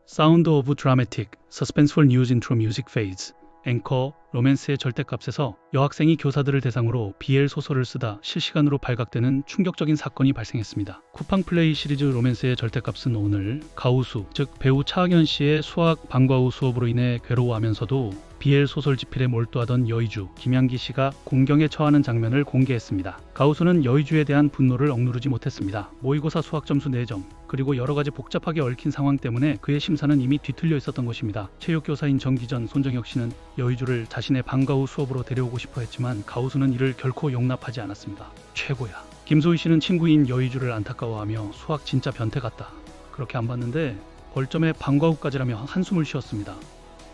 사운드 오브 드라마틱, 서스펜스풀 뉴스 인트로 뮤직 페이즈, 앵커, 로맨스의 절대값에서 여학생이 교사들을 대상으로 BL 소설을 쓰다 실시간으로 발각되는 충격적인 사건이 발생했습니다. 쿠팡 플레이 시리즈 로맨스의 절대값은 오늘 가우수, 즉 배우 차학연 씨의 수학 방과 후 수업으로 인해 괴로워하면서도 BL 소설 집필에 몰두하던 여의주, 김양기 씨가 공경에 처하는 장면을 공개했습니다. 가우수는 여의주에 대한 분노를 억누르지 못했습니다. 모의고사 수학 점수 4점, 그리고 여러 가지 복잡하게 얽힌 상황 때문에 그의 심사는 이미 뒤틀려 있었던 것입니다. 체육교사인 정기전, 손정혁 씨는 여의주를 자신의 방과 후 수업으로 데려오고 싶어 했지만 가우수는 이를 결코 용납하지 않았습니다. 최고야. 김소희 씨는 친구인 여의주를 안타까워하며 수학 진짜 변태 같다, 그렇게 안 봤는데 벌점에 방과 후까지라며 한숨을 쉬었습니다.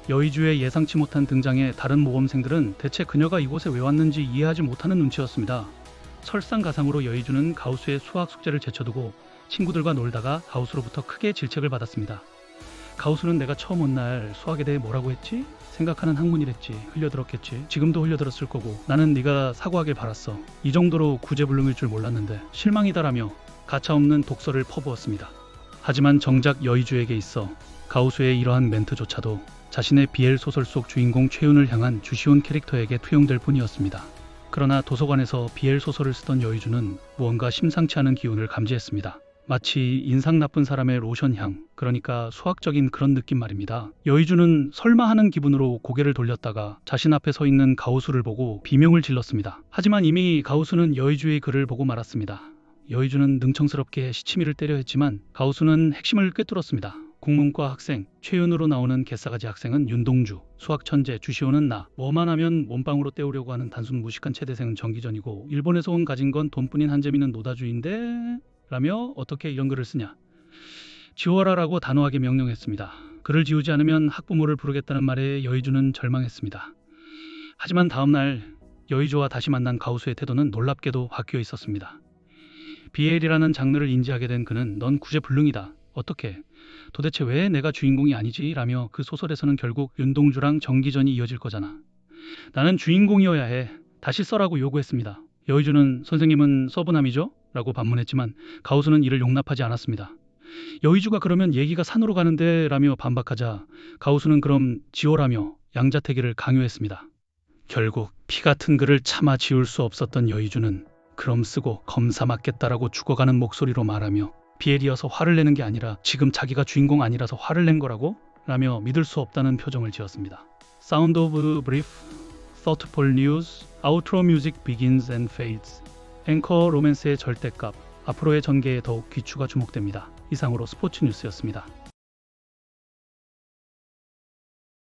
여의주의 예상치 못한 등장에 다른 모범생들은 대체 그녀가 이곳에 왜 왔는지 이해하지 못하는 눈치였습니다. 설상가상으로 여의주는 가우수의 수학 숙제를 제쳐두고 친구들과 놀다가 가우수로부터 크게 질책을 받았습니다. 가우수는 내가 처음 온 날 수학에 대해 뭐라고 했지? 생각하는 학문이랬지. 흘려들었겠지. 지금도 흘려들었을 거고. 나는 네가 사과하길 바랐어. 이 정도로 구제불능일 줄 몰랐는데 실망이다라며 가차없는 독설을 퍼부었습니다. 하지만 정작 여의주에게 있어 가우수의 이러한 멘트조차도 자신의 BL 소설 속 주인공 최윤을 향한 주시온 캐릭터에게 투영될 뿐이었습니다. 그러나 도서관에서 BL 소설을 쓰던 여의주는 무언가 심상치 않은 기운을 감지했습니다. 마치 인상 나쁜 사람의 로션향, 그러니까 수학적인 그런 느낌 말입니다. 여의주는 설마 하는 기분으로 고개를 돌렸다가 자신 앞에 서 있는 가우수를 보고 비명을 질렀습니다. 하지만 이미 가우수는 여의주의 글을 보고 말았습니다. 여의주는 능청스럽게 시치미를 때려 했지만 가우수는 핵심을 꿰뚫었습니다. 국문과 학생, 최윤으로 나오는 개싸가지 학생은 윤동주, 수학 천재 주시오는 나, 뭐만 하면 몸빵으로 때우려고 하는 단순 무식한 체대생은 정기전이고 일본에서 온 가진 건 돈뿐인 한재미는 노다주인데? 라며 어떻게 이런 글을 쓰냐. 지워라라고 단호하게 명령했습니다. 글을 지우지 않으면 학부모를 부르겠다는 말에 여의주는 절망했습니다. 하지만 다음날 여의주와 다시 만난 가우수의 태도는 놀랍게도 바뀌어 있었습니다. BL이라는 장르를 인지하게 된 그는 넌 구제불능이다. 어떻게? 도대체 왜 내가 주인공이 아니지? 라며 그 소설에서는 결국 윤동주랑 정기전이 이어질 거잖아. 나는 주인공이어야 해. 다시 써라고 요구했습니다. 여의주는 선생님은 서브남이죠? 라고 반문했지만 가우수는 이를 용납하지 않았습니다. 여의주가 그러면 얘기가 산으로 가는데? 라며 반박하자 가우수는 그럼 지워라며 양자택일을 강요했습니다. 결국 피 같은 글을 차마 지울 수 없었던 여의주는 그럼 쓰고 검사 맞겠다라고 죽어가는 목소리로 말하며 BL이어서 화를 내는 게 아니라 지금 자기가 주인공 아니라서 화를 낸 거라고? 라며 믿을 수 없다는 표정을 지었습니다. Sound of brief, thoughtful news, outro music begins and fades. 앵커 로맨스의 절대값, 앞으로의 전개에 더욱 귀추가 주목됩니다. 이상으로 스포츠 뉴스였습니다.